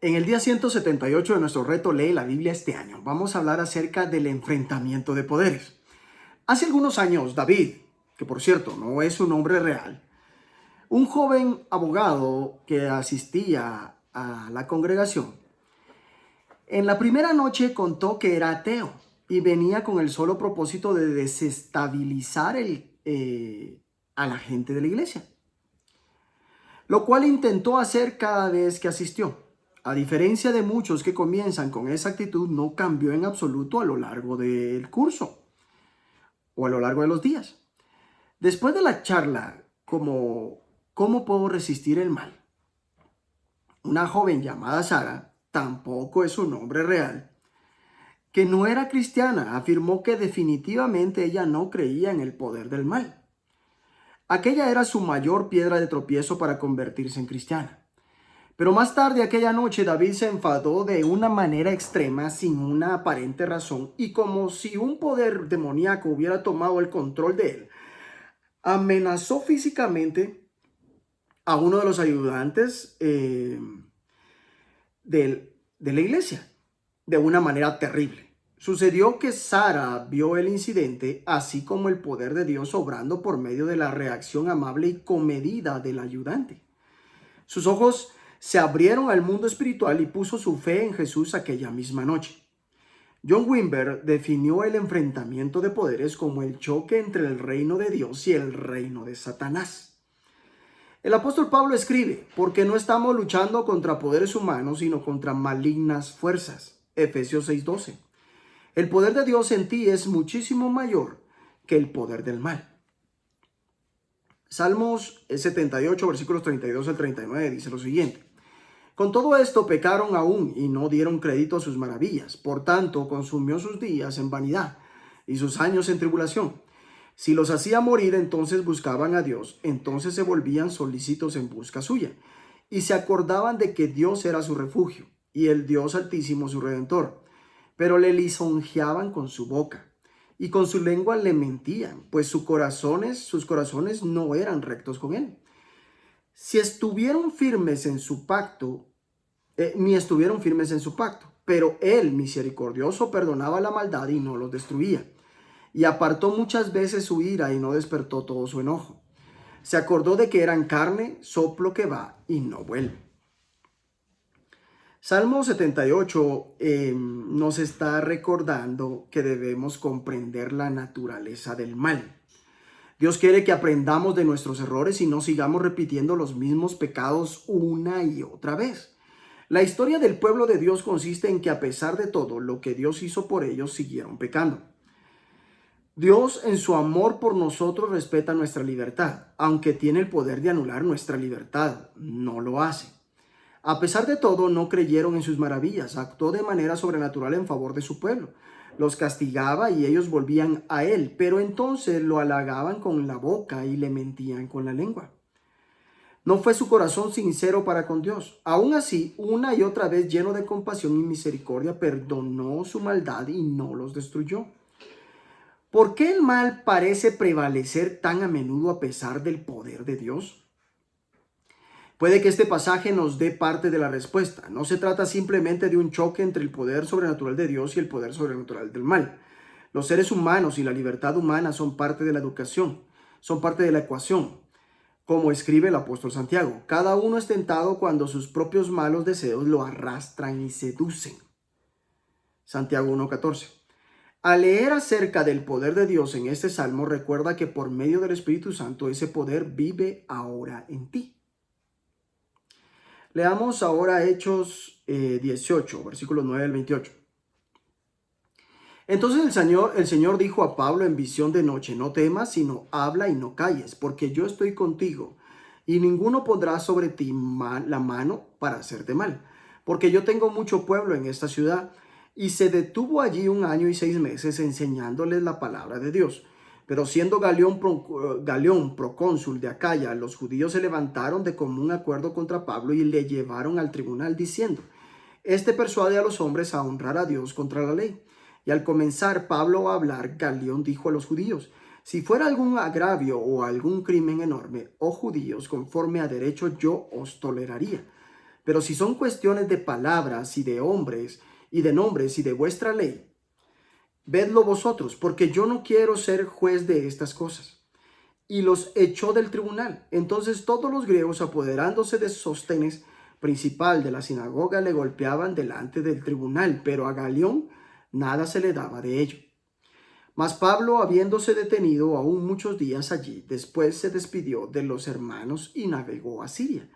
En el día 178 de nuestro reto Lee la Biblia este año, vamos a hablar acerca del enfrentamiento de poderes. Hace algunos años, David, que por cierto no es su nombre real, un joven abogado que asistía a la congregación, en la primera noche contó que era ateo y venía con el solo propósito de desestabilizar a la gente de la iglesia, lo cual intentó hacer cada vez que asistió. A diferencia de muchos que comienzan con esa actitud, no cambió en absoluto a lo largo del curso o a lo largo de los días. Después de la charla, ¿cómo puedo resistir el mal? Una joven llamada Sara, tampoco es su nombre real, que no era cristiana, afirmó que definitivamente ella no creía en el poder del mal. Aquella era su mayor piedra de tropiezo para convertirse en cristiana. Pero más tarde aquella noche David se enfadó de una manera extrema sin una aparente razón y como si un poder demoníaco hubiera tomado el control de él, amenazó físicamente a uno de los ayudantes de la iglesia de una manera terrible. Sucedió que Sara vio el incidente, así como el poder de Dios obrando por medio de la reacción amable y comedida del ayudante. Sus ojos se abrieron al mundo espiritual y puso su fe en Jesús aquella misma noche. John Wimber definió el enfrentamiento de poderes como el choque entre el reino de Dios y el reino de Satanás. El apóstol Pablo escribe, porque no estamos luchando contra poderes humanos, sino contra malignas fuerzas. Efesios 6:12. El poder de Dios en ti es muchísimo mayor que el poder del mal. Salmos 78, versículos 32 al 39 dice lo siguiente. Con todo esto pecaron aún y no dieron crédito a sus maravillas. Por tanto, consumió sus días en vanidad y sus años en tribulación. Si los hacía morir, entonces buscaban a Dios, entonces se volvían solícitos en busca suya. Y se acordaban de que Dios era su refugio y el Dios Altísimo su Redentor. Pero le lisonjeaban con su boca y con su lengua le mentían, pues sus corazones no eran rectos con él. Si estuvieron firmes en su pacto, ni estuvieron firmes en su pacto, pero él, misericordioso, perdonaba la maldad y no los destruía. Y apartó muchas veces su ira y no despertó todo su enojo. Se acordó de que eran carne, soplo que va y no vuelve. Salmo 78 nos está recordando que debemos comprender la naturaleza del mal. Dios quiere que aprendamos de nuestros errores y no sigamos repitiendo los mismos pecados una y otra vez. La historia del pueblo de Dios consiste en que a pesar de todo lo que Dios hizo por ellos, siguieron pecando. Dios en su amor por nosotros respeta nuestra libertad, aunque tiene el poder de anular nuestra libertad, no lo hace. A pesar de todo, no creyeron en sus maravillas, actuó de manera sobrenatural en favor de su pueblo. Los castigaba y ellos volvían a él, pero entonces lo halagaban con la boca y le mentían con la lengua. No fue su corazón sincero para con Dios. Aún así, una y otra vez lleno de compasión y misericordia, perdonó su maldad y no los destruyó. ¿Por qué el mal parece prevalecer tan a menudo a pesar del poder de Dios? Puede que este pasaje nos dé parte de la respuesta. No se trata simplemente de un choque entre el poder sobrenatural de Dios y el poder sobrenatural del mal. Los seres humanos y la libertad humana son parte de la educación, son parte de la ecuación. Como escribe el apóstol Santiago, cada uno es tentado cuando sus propios malos deseos lo arrastran y seducen. Santiago 1:14. Al leer acerca del poder de Dios en este salmo, recuerda que por medio del Espíritu Santo ese poder vive ahora en ti. Leamos ahora Hechos 18, versículos 9 al 28. Entonces el Señor dijo a Pablo en visión de noche, no temas, sino habla y no calles, porque yo estoy contigo, y ninguno pondrá sobre ti la mano para hacerte mal, porque yo tengo mucho pueblo en esta ciudad. Y se detuvo allí 1 año y 6 meses enseñándoles la palabra de Dios. Pero siendo Galión procónsul de Acaya, los judíos se levantaron de común acuerdo contra Pablo y le llevaron al tribunal diciendo, este persuade a los hombres a honrar a Dios contra la ley. Y al comenzar Pablo a hablar, Galión dijo a los judíos, si fuera algún agravio o algún crimen enorme, oh judíos, conforme a derecho yo os toleraría. Pero si son cuestiones de palabras y de hombres y de nombres y de vuestra ley, vedlo vosotros, porque yo no quiero ser juez de estas cosas. Y los echó del tribunal. Entonces todos los griegos, apoderándose de Sóstenes, principal de la sinagoga, le golpeaban delante del tribunal, pero a Galión nada se le daba de ello. Mas Pablo, habiéndose detenido aún muchos días allí, después se despidió de los hermanos y navegó a Siria.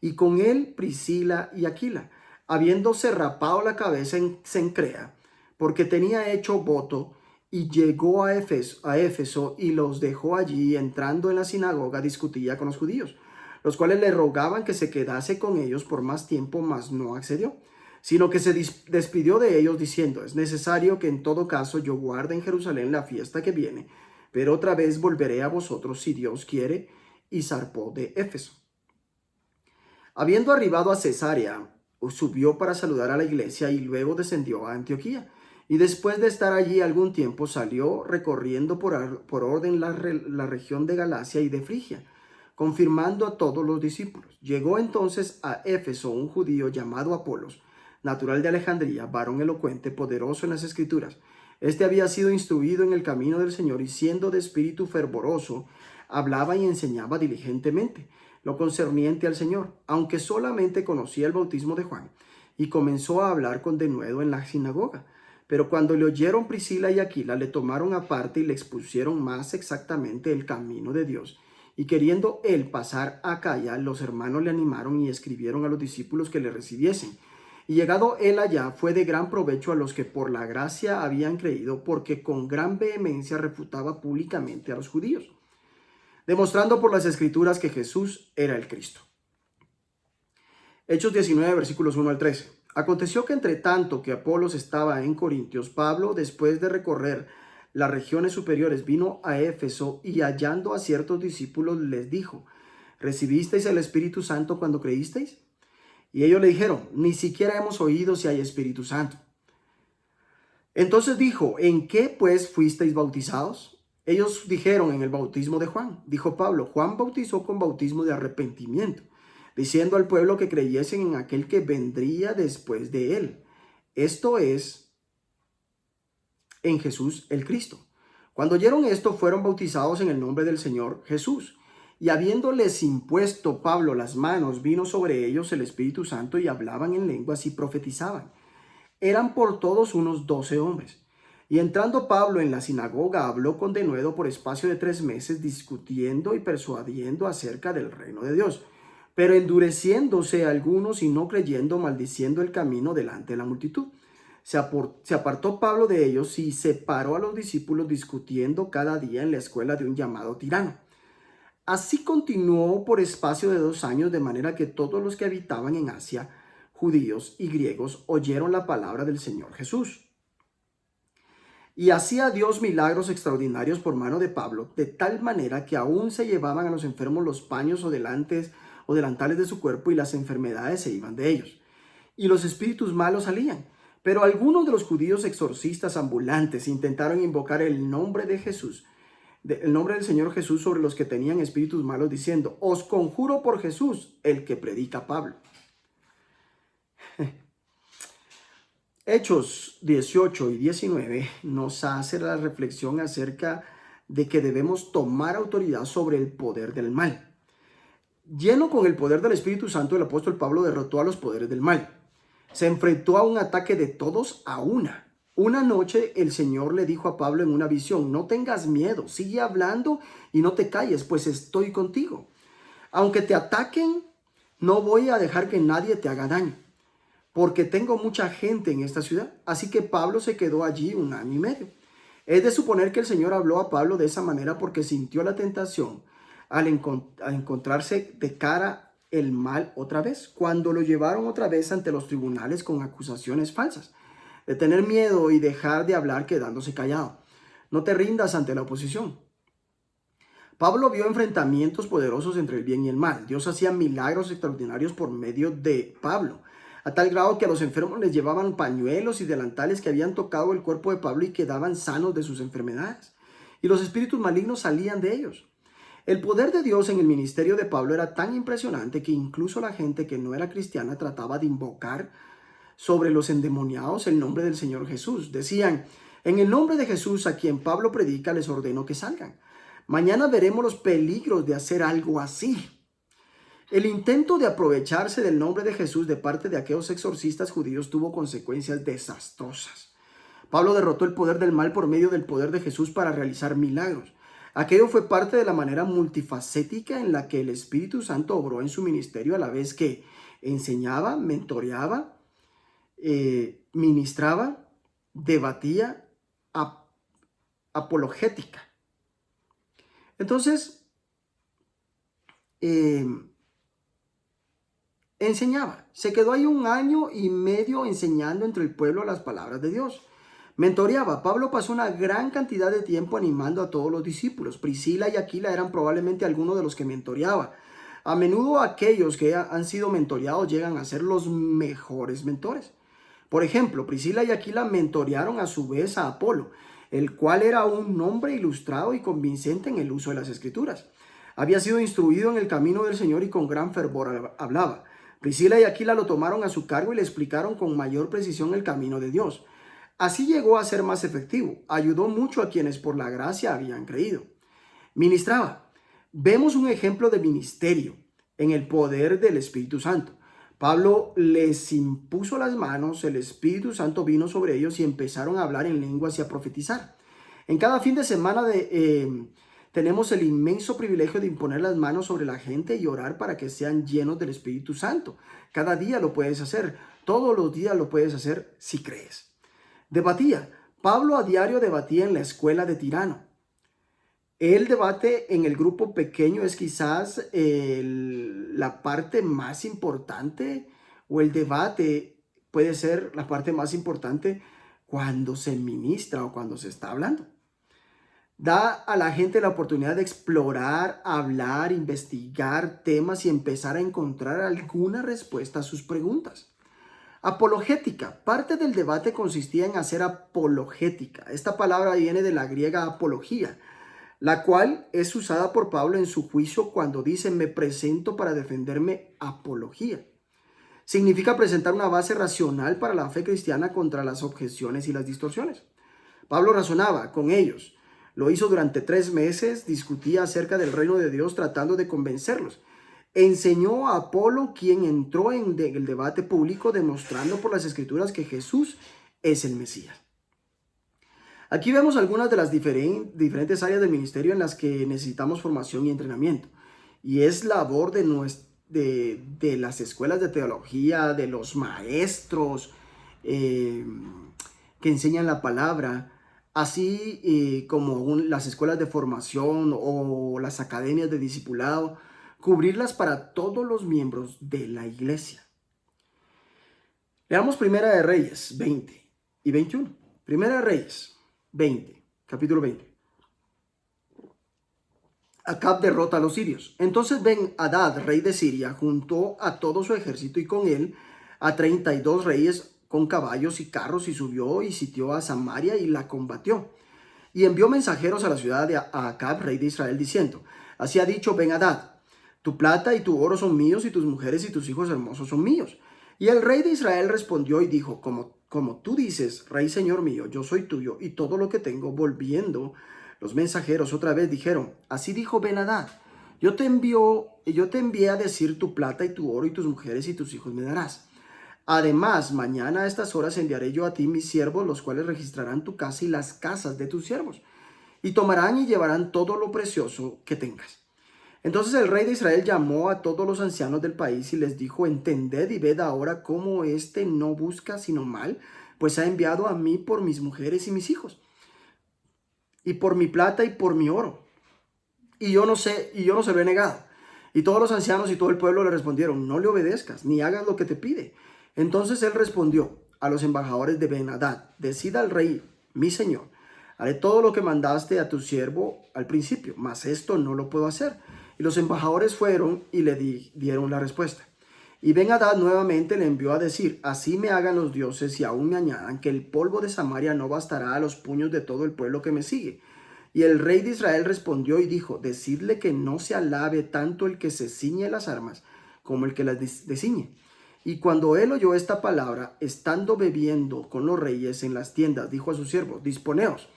Y con él Priscila y Aquila, habiéndose rapado la cabeza en Cencrea, porque tenía hecho voto, y llegó a Éfeso y los dejó allí, y entrando en la sinagoga discutía con los judíos, los cuales le rogaban que se quedase con ellos por más tiempo, mas no accedió, sino que se despidió de ellos diciendo: es necesario que en todo caso yo guarde en Jerusalén la fiesta que viene, pero otra vez volveré a vosotros si Dios quiere. Y zarpó de Éfeso. Habiendo arribado a Cesarea, subió para saludar a la iglesia y luego descendió a Antioquía. Y después de estar allí algún tiempo, salió recorriendo por orden la región de Galacia y de Frigia, confirmando a todos los discípulos. Llegó entonces a Éfeso un judío llamado Apolos, natural de Alejandría, varón elocuente, poderoso en las escrituras. Este había sido instruido en el camino del Señor y, siendo de espíritu fervoroso, hablaba y enseñaba diligentemente lo concerniente al Señor, aunque solamente conocía el bautismo de Juan, y comenzó a hablar con denuedo en la sinagoga. Pero cuando le oyeron Priscila y Aquila, le tomaron aparte y le expusieron más exactamente el camino de Dios. Y queriendo él pasar a Acaya, los hermanos le animaron y escribieron a los discípulos que le recibiesen. Y llegado él allá, fue de gran provecho a los que por la gracia habían creído, porque con gran vehemencia refutaba públicamente a los judíos, demostrando por las escrituras que Jesús era el Cristo. Hechos 19, versículos 1 al 13. Aconteció que entre tanto que Apolos estaba en Corintios, Pablo, después de recorrer las regiones superiores, vino a Éfeso y, hallando a ciertos discípulos, les dijo: ¿recibisteis el Espíritu Santo cuando creísteis? Y ellos le dijeron: ni siquiera hemos oído si hay Espíritu Santo. Entonces dijo: ¿en qué pues fuisteis bautizados? Ellos dijeron: en el bautismo de Juan. Dijo Pablo: Juan bautizó con bautismo de arrepentimiento, diciendo al pueblo que creyesen en aquel que vendría después de él, esto es, en Jesús el Cristo. Cuando oyeron esto, fueron bautizados en el nombre del Señor Jesús. Y habiéndoles impuesto Pablo las manos, vino sobre ellos el Espíritu Santo, y hablaban en lenguas y profetizaban. Eran por todos unos 12 hombres. Y entrando Pablo en la sinagoga, habló con denuedo por espacio de 3 meses, discutiendo y persuadiendo acerca del reino de Dios. Pero endureciéndose algunos y no creyendo, maldiciendo el camino delante de la multitud. Se apartó Pablo de ellos y separó a los discípulos, discutiendo cada día en la escuela de un llamado Tirano. Así continuó por espacio de 2 años, de manera que todos los que habitaban en Asia, judíos y griegos, oyeron la palabra del Señor Jesús. Y hacía Dios milagros extraordinarios por mano de Pablo, de tal manera que aún se llevaban a los enfermos los paños o delantales de su cuerpo, y las enfermedades se iban de ellos, y los espíritus malos salían. Pero algunos de los judíos exorcistas ambulantes intentaron invocar el nombre de Jesús, el nombre del Señor Jesús, sobre los que tenían espíritus malos, diciendo: os conjuro por Jesús, el que predica Pablo. Hechos 18 y 19 nos hace la reflexión acerca de que debemos tomar autoridad sobre el poder del mal. Lleno con el poder del Espíritu Santo, el apóstol Pablo derrotó a los poderes del mal. Se enfrentó a un ataque de todos a una. Una noche el Señor le dijo a Pablo en una visión: no tengas miedo, sigue hablando y no te calles, pues estoy contigo. Aunque te ataquen, no voy a dejar que nadie te haga daño, porque tengo mucha gente en esta ciudad. Así que Pablo se quedó allí 1 año y medio. Es de suponer que el Señor habló a Pablo de esa manera porque sintió la tentación al encontrarse de cara el mal otra vez, cuando lo llevaron otra vez ante los tribunales con acusaciones falsas, de tener miedo y dejar de hablar quedándose callado. No te rindas ante la oposición. Pablo vio enfrentamientos poderosos entre el bien y el mal. Dios hacía milagros extraordinarios por medio de Pablo, a tal grado que a los enfermos les llevaban pañuelos y delantales que habían tocado el cuerpo de Pablo y quedaban sanos de sus enfermedades, y los espíritus malignos salían de ellos. El poder de Dios en el ministerio de Pablo era tan impresionante que incluso la gente que no era cristiana trataba de invocar sobre los endemoniados el nombre del Señor Jesús. Decían: en el nombre de Jesús, a quien Pablo predica, les ordeno que salgan. Mañana veremos los peligros de hacer algo así. El intento de aprovecharse del nombre de Jesús de parte de aquellos exorcistas judíos tuvo consecuencias desastrosas. Pablo derrotó el poder del mal por medio del poder de Jesús para realizar milagros. Aquello fue parte de la manera multifacética en la que el Espíritu Santo obró en su ministerio, a la vez que enseñaba, mentoreaba, ministraba, debatía, apologética. Entonces, enseñaba. Se quedó ahí 1 año y medio enseñando entre el pueblo las palabras de Dios. Mentoreaba. Pablo pasó una gran cantidad de tiempo animando a todos los discípulos. Priscila y Aquila eran probablemente algunos de los que mentoreaba. A menudo aquellos que han sido mentoreados llegan a ser los mejores mentores. Por ejemplo, Priscila y Aquila mentorearon a su vez a Apolo, el cual era un hombre ilustrado y convincente en el uso de las escrituras. Había sido instruido en el camino del Señor y con gran fervor hablaba. Priscila y Aquila lo tomaron a su cargo y le explicaron con mayor precisión el camino de Dios. Así llegó a ser más efectivo. Ayudó mucho a quienes por la gracia habían creído. Ministraba. Vemos un ejemplo de ministerio en el poder del Espíritu Santo. Pablo les impuso las manos, el Espíritu Santo vino sobre ellos y empezaron a hablar en lenguas y a profetizar. En cada fin de semana tenemos el inmenso privilegio de imponer las manos sobre la gente y orar para que sean llenos del Espíritu Santo. Cada día lo puedes hacer, todos los días lo puedes hacer si crees. Debatía. Pablo a diario debatía en la escuela de Tirano. El debate en el grupo pequeño es quizás la parte más importante, o el debate puede ser la parte más importante cuando se ministra o cuando se está hablando. Da a la gente la oportunidad de explorar, hablar, investigar temas y empezar a encontrar alguna respuesta a sus preguntas. Apologética. Parte del debate consistía en hacer apologética. Esta palabra viene de la griega apología, la cual es usada por Pablo en su juicio cuando dice: me presento para defenderme. Apología significa presentar una base racional para la fe cristiana contra las objeciones y las distorsiones. Pablo razonaba con ellos. Lo hizo durante 3 meses, discutía acerca del reino de Dios tratando de convencerlos. Enseñó a Apolo, quien entró en el debate público demostrando por las escrituras que Jesús es el Mesías. Aquí vemos algunas de las diferentes áreas del ministerio en las que necesitamos formación y entrenamiento. Y es labor de las escuelas de teología, de los maestros que enseñan la palabra, así como las escuelas de formación o las academias de discipulado, cubrirlas para todos los miembros de la iglesia. Leamos Primera de Reyes 20 y 21. Primera de Reyes 20, capítulo 20. Acab derrota a los sirios. Entonces Ben-Hadad, rey de Siria, juntó a todo su ejército y con él a 32 reyes con caballos y carros, y subió y sitió a Samaria y la combatió. Y envió mensajeros a la ciudad de Acab, rey de Israel, diciendo: así ha dicho Ben-Hadad: tu plata y tu oro son míos, y tus mujeres y tus hijos hermosos son míos. Y el rey de Israel respondió y dijo: como tú dices, rey señor mío, yo soy tuyo y todo lo que tengo. Volviendo los mensajeros otra vez dijeron: así dijo Ben-Hadad: yo te envié a decir: tu plata y tu oro y tus mujeres y tus hijos me darás. Además, mañana a estas horas enviaré yo a ti mis siervos, los cuales registrarán tu casa y las casas de tus siervos, y tomarán y llevarán todo lo precioso que tengas. Entonces el rey de Israel llamó a todos los ancianos del país y les dijo: entended y ved ahora cómo éste no busca sino mal, pues ha enviado a mí por mis mujeres y mis hijos, y por mi plata y por mi oro, y yo no se lo he negado. Y todos los ancianos y todo el pueblo le respondieron: no le obedezcas, ni hagas lo que te pide. Entonces él respondió a los embajadores de Ben-Hadad: decid al rey, mi señor, haré todo lo que mandaste a tu siervo al principio, mas esto no lo puedo hacer. Y los embajadores fueron y le dieron la respuesta. Y Ben-Hadad nuevamente le envió a decir: así me hagan los dioses y aún me añadan, que el polvo de Samaria no bastará a los puños de todo el pueblo que me sigue. Y el rey de Israel respondió y dijo, decidle que no se alabe tanto el que se ciñe las armas como el que las desciñe. Y cuando él oyó esta palabra, estando bebiendo con los reyes en las tiendas, dijo a sus siervos, disponeos.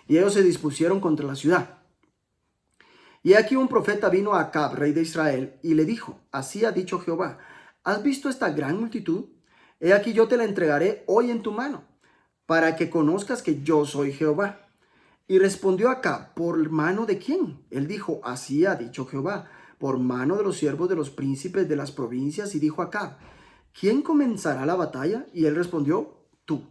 Y ellos se dispusieron contra la ciudad. Y aquí un profeta vino a Acab, rey de Israel, y le dijo, así ha dicho Jehová, ¿has visto esta gran multitud? He aquí yo te la entregaré hoy en tu mano, para que conozcas que yo soy Jehová. Y respondió Acab, ¿por mano de quién? Él dijo, así ha dicho Jehová, por mano de los siervos de los príncipes de las provincias. Y dijo Acab, ¿quién comenzará la batalla? Y él respondió, tú.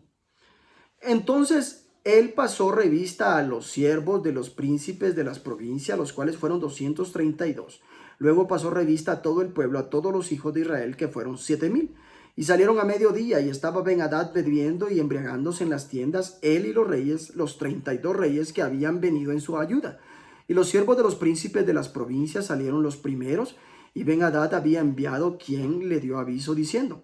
Entonces él pasó revista a los siervos de los príncipes de las provincias, los cuales fueron 232. Luego pasó revista a todo el pueblo, a todos los hijos de Israel, que fueron 7,000. Y salieron a mediodía, y estaba Ben-Hadad bebiendo y embriagándose en las tiendas, él y los reyes, los 32 reyes que habían venido en su ayuda. Y los siervos de los príncipes de las provincias salieron los primeros, y Ben-Hadad había enviado quien le dio aviso diciendo,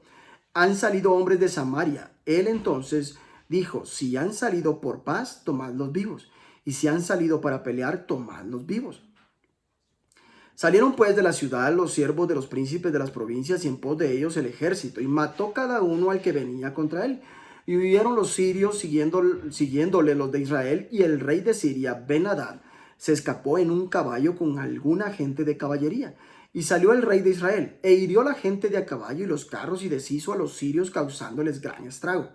han salido hombres de Samaria. Él entonces dijo, si han salido por paz, tomadlos vivos, y si han salido para pelear, tomadlos vivos. Salieron pues de la ciudad los siervos de los príncipes de las provincias y en pos de ellos el ejército, y mató cada uno al que venía contra él. Y huyeron los sirios siguiéndole los de Israel, y el rey de Siria, Ben-Hadad, se escapó en un caballo con alguna gente de caballería. Y salió el rey de Israel, e hirió la gente de a caballo y los carros, y deshizo a los sirios, causándoles gran estrago.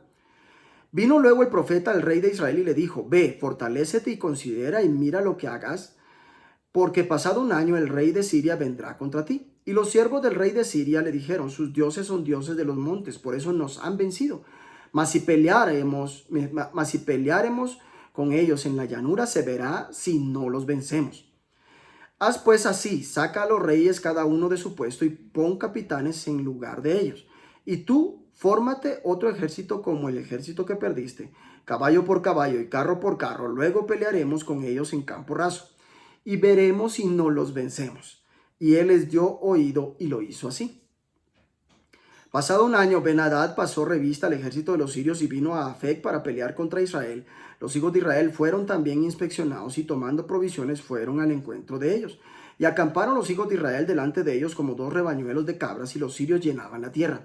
Vino luego el profeta al rey de Israel y le dijo, ve, fortalécete y considera y mira lo que hagas, porque pasado un año el rey de Siria vendrá contra ti. Y los siervos del rey de Siria le dijeron, sus dioses son dioses de los montes, por eso nos han vencido. Mas si pelearemos con ellos en la llanura, se verá si no los vencemos. Haz pues así, saca a los reyes cada uno de su puesto y pon capitanes en lugar de ellos. Y tú, fórmate otro ejército como el ejército que perdiste, caballo por caballo y carro por carro. Luego pelearemos con ellos en campo raso y veremos si no los vencemos. Y él les dio oído y lo hizo así. Pasado un año, Ben-Hadad pasó revista al ejército de los sirios y vino a Afec para pelear contra Israel. Los hijos de Israel fueron también inspeccionados y tomando provisiones fueron al encuentro de ellos. Y acamparon los hijos de Israel delante de ellos como 2 rebañuelos de cabras, y los sirios llenaban la tierra.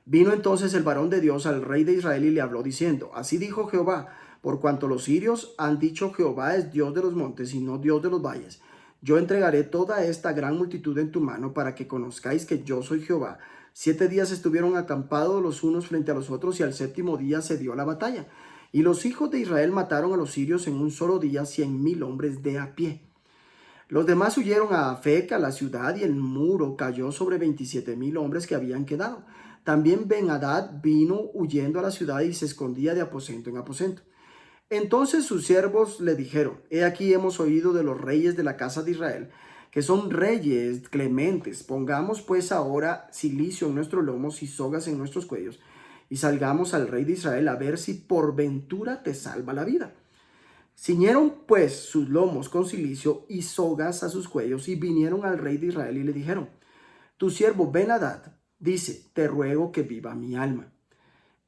Vino entonces el varón de Dios al rey de Israel y le habló diciendo, así dijo Jehová, por cuanto los sirios han dicho Jehová es Dios de los montes y no Dios de los valles, yo entregaré toda esta gran multitud en tu mano para que conozcáis que yo soy Jehová. 7 días estuvieron acampados los unos frente a los otros y al 7º día se dio la batalla. Y los hijos de Israel mataron a los sirios en un solo día 100,000 hombres de a pie. Los demás huyeron a Afec, a la ciudad, y el muro cayó sobre 27,000 hombres que habían quedado. También Ben-Hadad vino huyendo a la ciudad y se escondía de aposento en aposento. Entonces sus siervos le dijeron, he aquí hemos oído de los reyes de la casa de Israel, que son reyes clementes. Pongamos pues ahora cilicio en nuestros lomos y sogas en nuestros cuellos, y salgamos al rey de Israel a ver si por ventura te salva la vida. Ciñeron pues sus lomos con cilicio y sogas a sus cuellos, y vinieron al rey de Israel y le dijeron, tu siervo Ben-Hadad dice, te ruego que viva mi alma.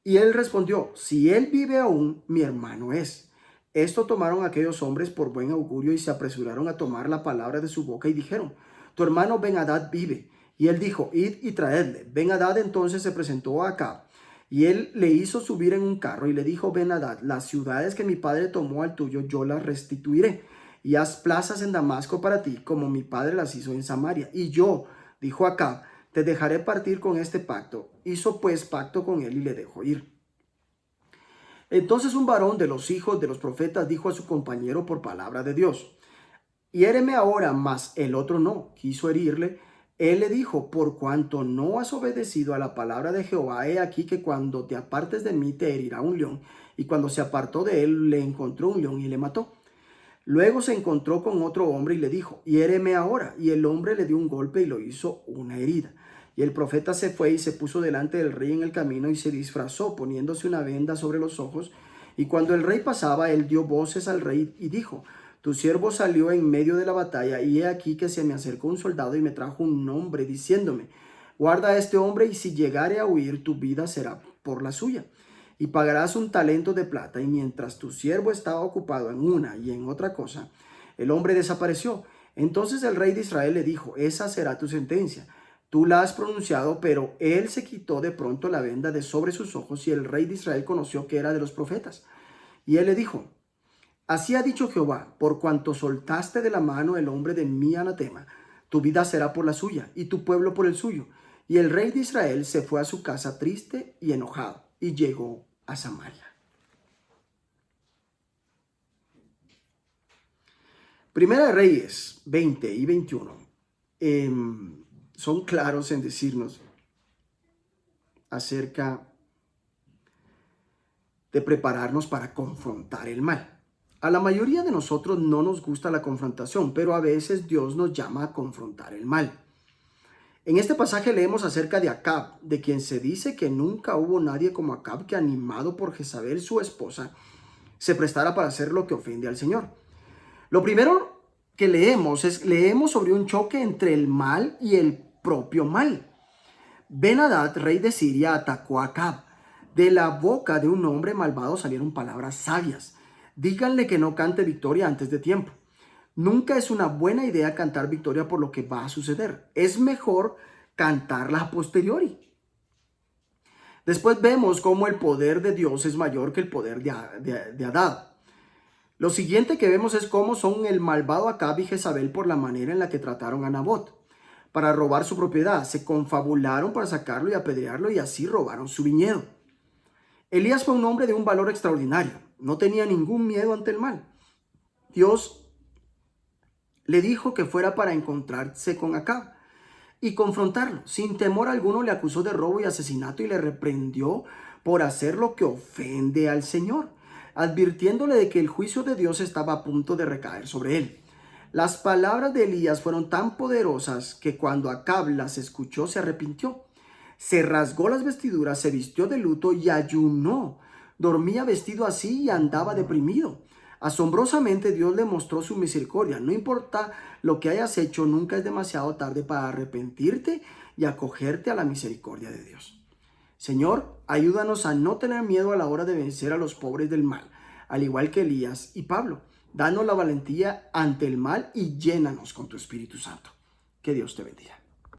Y él respondió, si él vive aún, mi hermano es. Esto tomaron aquellos hombres por buen augurio y se apresuraron a tomar la palabra de su boca y dijeron, tu hermano Ben-Hadad vive. Y él dijo, id y traedle. Ben-Hadad entonces se presentó a Acab, y él le hizo subir en un carro y le dijo Ben-Hadad, las ciudades que mi padre tomó al tuyo yo las restituiré, y haz plazas en Damasco para ti, como mi padre las hizo en Samaria. Y yo, dijo Acab, te dejaré partir con este pacto. Hizo pues pacto con él y le dejó ir. Entonces un varón de los hijos de los profetas dijo a su compañero por palabra de Dios, hiéreme ahora, mas el otro no. Quiso herirle. Él le dijo, por cuanto no has obedecido a la palabra de Jehová, he aquí que cuando te apartes de mí te herirá un león. Y cuando se apartó de él, le encontró un león y le mató. Luego se encontró con otro hombre y le dijo, hiéreme ahora. Y el hombre le dio un golpe y lo hizo una herida. Y el profeta se fue y se puso delante del rey en el camino y se disfrazó, poniéndose una venda sobre los ojos. Y cuando el rey pasaba, él dio voces al rey y dijo, tu siervo salió en medio de la batalla, y he aquí que se me acercó un soldado y me trajo un hombre, diciéndome, guarda a este hombre, y si llegare a huir, tu vida será por la suya. Y pagarás un talento de plata. Y mientras tu siervo estaba ocupado en una y en otra cosa, El hombre desapareció. Entonces el rey de Israel le dijo, esa será tu sentencia. Tú la has pronunciado, pero él se quitó de pronto la venda de sobre sus ojos y el rey de Israel conoció que era de los profetas. Y él le dijo, así ha dicho Jehová, por cuanto soltaste de la mano el hombre de mi anatema, tu vida será por la suya y tu pueblo por el suyo. Y el rey de Israel se fue a su casa triste y enojado y llegó a Samaria. Primera de Reyes 20 y 21 son claros en decirnos acerca de prepararnos para confrontar el mal. A la mayoría de nosotros no nos gusta la confrontación, pero a veces Dios nos llama a confrontar el mal. En este pasaje leemos acerca de Acab, de quien se dice que nunca hubo nadie como Acab que, animado por Jezabel, su esposa, se prestara para hacer lo que ofende al Señor. Lo primero que leemos sobre un choque entre el mal y el propio mal. Ben-Hadad, rey de Siria, atacó a Acab. De la boca de un hombre malvado salieron palabras sabias. Díganle que no cante victoria antes de tiempo. Nunca es una buena idea cantar victoria por lo que va a suceder. Es mejor cantarla a posteriori. Después vemos cómo el poder de Dios es mayor que el poder de Hadad. Lo siguiente que vemos es cómo son el malvado Acab y Jezabel por la manera en la que trataron a Nabot para robar su propiedad. Se confabularon para sacarlo y apedrearlo y así robaron su viñedo. Elías fue un hombre de un valor extraordinario. No tenía ningún miedo ante el mal. Dios le dijo que fuera para encontrarse con Acab y confrontarlo. Sin temor alguno le acusó de robo y asesinato y le reprendió por hacer lo que ofende al Señor, advirtiéndole de que el juicio de Dios estaba a punto de recaer sobre él. Las palabras de Elías fueron tan poderosas que cuando Acab las escuchó se arrepintió. Se rasgó las vestiduras, se vistió de luto y ayunó. Dormía vestido así y andaba deprimido. Asombrosamente Dios le mostró su misericordia. No importa lo que hayas hecho, nunca es demasiado tarde para arrepentirte y acogerte a la misericordia de Dios. Señor, ayúdanos a no tener miedo a la hora de vencer a los pobres del mal, al igual que Elías y Pablo. Danos la valentía ante el mal y llénanos con tu Espíritu Santo. Que Dios te bendiga.